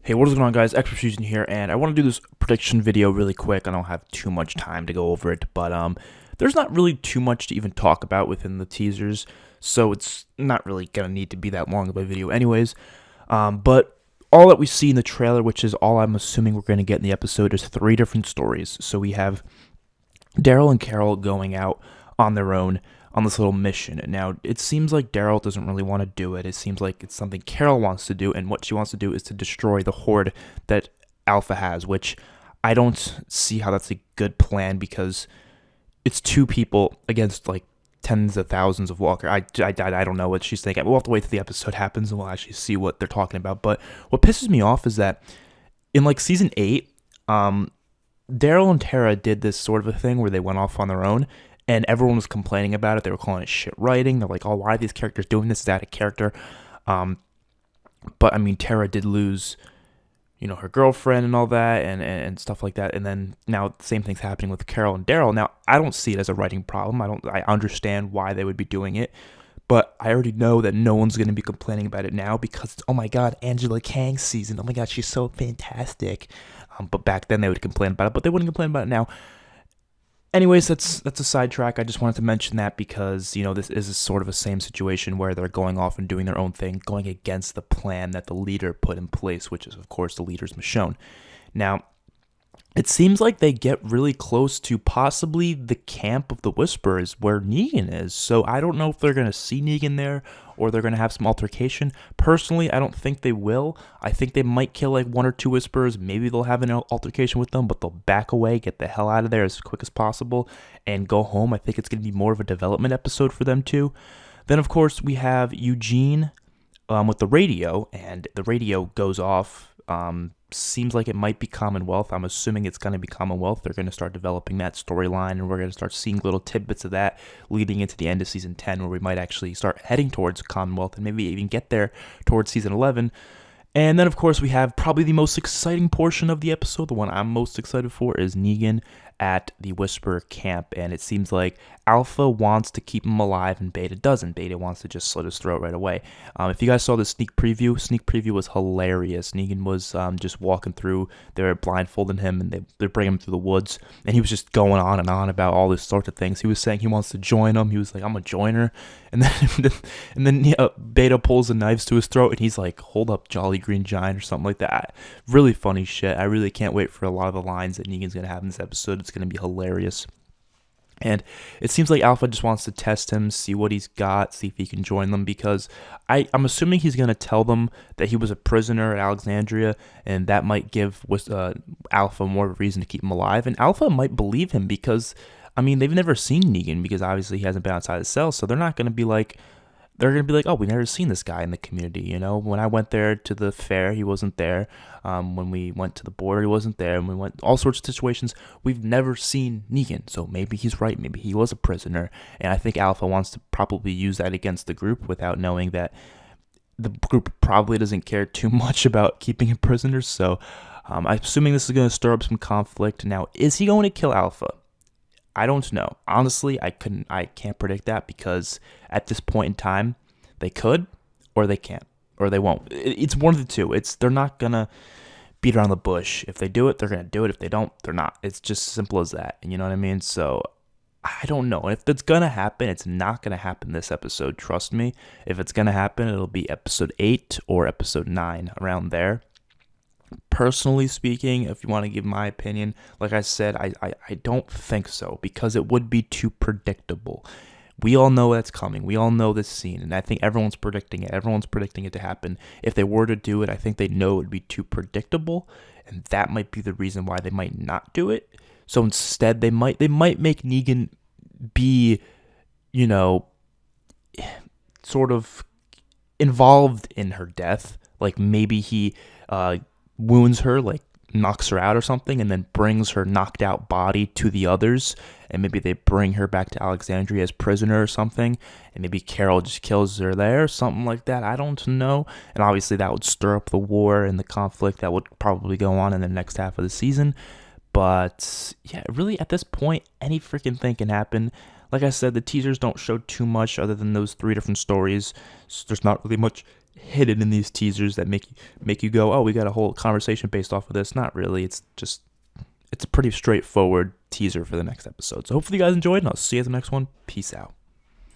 Hey, what is going on, guys? XpertFusion here, and I want to do this prediction video really quick. I don't have too much time to go over it, but there's not really too much to even talk about within the teasers, so it's not really gonna need to be that long of a video, anyways. But all that we see in the trailer, which is all I'm assuming we're gonna get in the episode, is three different stories. So we have Daryl and Carol going out on their own on this little mission. And now it seems like Daryl doesn't really want to do it. It seems like it's something Carol wants to do, and what she wants to do is to destroy the horde that Alpha has, which I don't see how that's a good plan because it's two people against like tens of thousands of Walker. I don't know what she's thinking. We'll have to wait till the episode happens and we'll actually see what they're talking about. But what pisses me off is that in like season 8, Daryl and Tara did this sort of a thing where they went off on their own, and everyone was complaining about it. They were calling it shit writing. They're like, "Oh, why are these characters doing this? Is that a character?" But I mean, Tara did lose, her girlfriend and all that, and stuff like that. And then now the same thing's happening with Carol and Daryl. Now I don't see it as a writing problem. I understand why they would be doing it, but I already know that no one's going to be complaining about it now because it's, oh my god, Angela Kang's season. Oh my god, she's so fantastic. But back then they would complain about it, but they wouldn't complain about it now. Anyways, that's a sidetrack. I just wanted to mention that because, this is sort of a same situation where they're going off and doing their own thing, going against the plan that the leader put in place, which is, of course, the leader's Michonne. Now, it seems like they get really close to possibly the camp of the Whisperers where Negan is. So I don't know if they're going to see Negan there or they're going to have some altercation. Personally, I don't think they will. I think they might kill like one or two Whisperers. Maybe they'll have an altercation with them, but they'll back away, get the hell out of there as quick as possible, and go home. I think it's going to be more of a development episode for them too. Then, of course, we have Eugene with the radio, and the radio goes off. Seems like it might be Commonwealth. I'm assuming it's going to be Commonwealth. They're going to start developing that storyline, and we're going to start seeing little tidbits of that leading into the end of season 10, where we might actually start heading towards Commonwealth and maybe even get there towards season 11. And then, of course, we have probably the most exciting portion of the episode. The one I'm most excited for is Negan at the Whisperer camp. And it seems like Alpha wants to keep him alive and Beta doesn't. Beta wants to just slit his throat right away. If you guys saw the sneak preview was hilarious. Negan was just walking through. They were blindfolding him and they bring him through the woods. And he was just going on and on about all these sorts of things. He was saying he wants to join them. He was like, I'm a joiner. And then Beta pulls the knives to his throat and he's like, hold up, Jolly Green Giant, or something like that. Really funny shit. I really can't wait for a lot of the lines that Negan's going to have in this episode. It's going to be hilarious. And it seems like Alpha just wants to test him, see what he's got, see if he can join them, because I'm assuming he's going to tell them that he was a prisoner at Alexandria, and that might give Alpha more of a reason to keep him alive. And Alpha might believe him because, I mean, they've never seen Negan because obviously he hasn't been outside the cell, so they're going to be like, oh, we never seen this guy in the community, When I went there to the fair, he wasn't there. When we went to the border, he wasn't there. And we went all sorts of situations. We've never seen Negan, so maybe he's right. Maybe he was a prisoner. And I think Alpha wants to probably use that against the group without knowing that the group probably doesn't care too much about keeping him prisoners. So I'm assuming this is going to stir up some conflict. Now, is he going to kill Alpha? I don't know. Honestly, I can't predict that because at this point in time, they could or they can't or they won't. It's one of the two. They're not gonna beat around the bush. If they do it, they're gonna do it. If they don't, they're not. It's just simple as that. You know what I mean? So I don't know. If it's gonna happen, it's not gonna happen this episode. Trust me. If it's gonna happen, it'll be episode 8 or episode 9, around there. Personally speaking, if you want to give my opinion, like I said, I don't think so because it would be too predictable. We all know that's coming. We all know this scene, and I think everyone's predicting it. Everyone's predicting it to happen. If they were to do it, I think they know it would be too predictable, and that might be the reason why they might not do it. So instead, they might make Negan be, sort of involved in her death. Like maybe he wounds her, like knocks her out or something, and then brings her knocked out body to the others, and maybe they bring her back to Alexandria as prisoner or something, and maybe Carol just kills her there, something like that. I don't know. And obviously that would stir up the war and the conflict that would probably go on in the next half of the season. But yeah, really at this point, any freaking thing can happen. Like I said, the teasers don't show too much other than those 3 different stories. So there's not really much hidden in these teasers that make you go, oh, we got a whole conversation based off of this. Not really. It's a pretty straightforward teaser for the next episode. So hopefully you guys enjoyed, and I'll see you at the next one. Peace out.